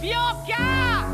Bianca!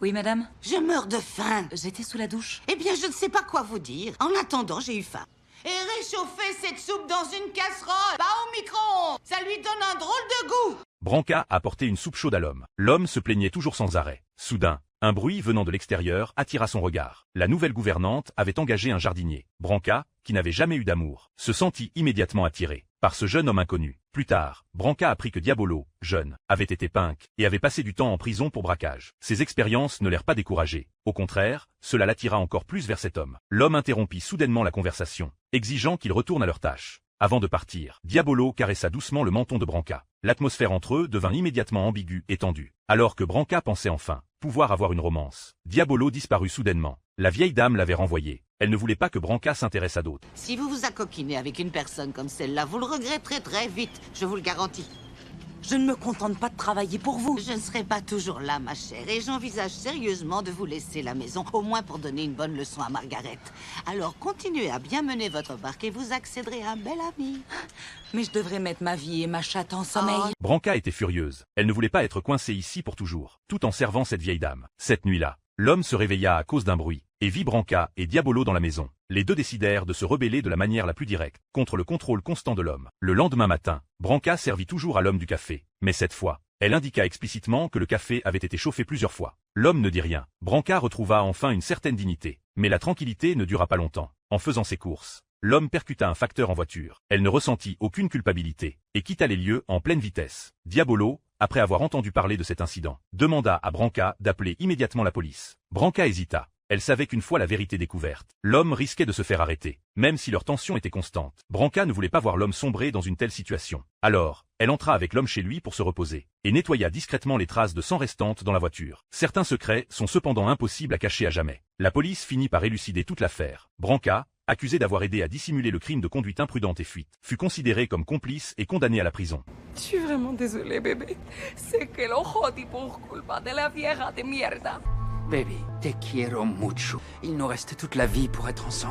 Oui, madame? Je meurs de faim. J'étais sous la douche. Eh bien, je ne sais pas quoi vous dire. En attendant, j'ai eu faim. Et réchauffer cette soupe dans une casserole, pas au micro-ondes. Ça lui donne un drôle de goût. Branca apportait une soupe chaude à l'homme. L'homme se plaignait toujours sans arrêt. Soudain, un bruit venant de l'extérieur attira son regard. La nouvelle gouvernante avait engagé un jardinier. Branca, qui n'avait jamais eu d'amour, se sentit immédiatement attiré par ce jeune homme inconnu. Plus tard, Branca apprit que Diabolo, jeune, avait été punk et avait passé du temps en prison pour braquage. Ces expériences ne l'irent pas décourager. Au contraire, cela l'attira encore plus vers cet homme. L'homme interrompit soudainement la conversation, exigeant qu'ils retournent à leur tâche. Avant de partir, Diabolo caressa doucement le menton de Branca. L'atmosphère entre eux devint immédiatement ambiguë et tendue. Alors que Branca pensait enfin pouvoir avoir une romance, Diabolo disparut soudainement. La vieille dame l'avait renvoyé. Elle ne voulait pas que Branca s'intéresse à d'autres. Si vous vous accoquinez avec une personne comme celle-là, vous le regretterez très vite, je vous le garantis. Je ne me contente pas de travailler pour vous. Je ne serai pas toujours là, ma chère, et j'envisage sérieusement de vous laisser la maison, au moins pour donner une bonne leçon à Margaret. Alors continuez à bien mener votre barque et vous accéderez à un bel ami. Mais je devrais mettre ma vie et ma chatte en sommeil. Branca était furieuse. Elle ne voulait pas être coincée ici pour toujours, tout en servant cette vieille dame. Cette nuit-là, l'homme se réveilla à cause d'un bruit, et vit Branca et Diabolo dans la maison. Les deux décidèrent de se rebeller de la manière la plus directe, contre le contrôle constant de l'homme. Le lendemain matin, Branca servit toujours à l'homme du café, mais cette fois, elle indiqua explicitement que le café avait été chauffé plusieurs fois. L'homme ne dit rien. Branca retrouva enfin une certaine dignité, mais la tranquillité ne dura pas longtemps. En faisant ses courses, l'homme percuta un facteur en voiture. Elle ne ressentit aucune culpabilité, et quitta les lieux en pleine vitesse. Diabolo, après avoir entendu parler de cet incident, demanda à Branca d'appeler immédiatement la police. Branca hésita. Elle savait qu'une fois la vérité découverte, l'homme risquait de se faire arrêter, même si leur tension était constante. Branca ne voulait pas voir l'homme sombrer dans une telle situation. Alors, elle entra avec l'homme chez lui pour se reposer, et nettoya discrètement les traces de sang restantes dans la voiture. Certains secrets sont cependant impossibles à cacher à jamais. La police finit par élucider toute l'affaire. Branca, accusé d'avoir aidé à dissimuler le crime de conduite imprudente et fuite, fut considéré comme complice et condamné à la prison. Je suis vraiment désolée, bébé. C'est que lo jodí por culpa de la vieja de mierda. Baby, te quiero mucho. Il nous reste toute la vie pour être ensemble.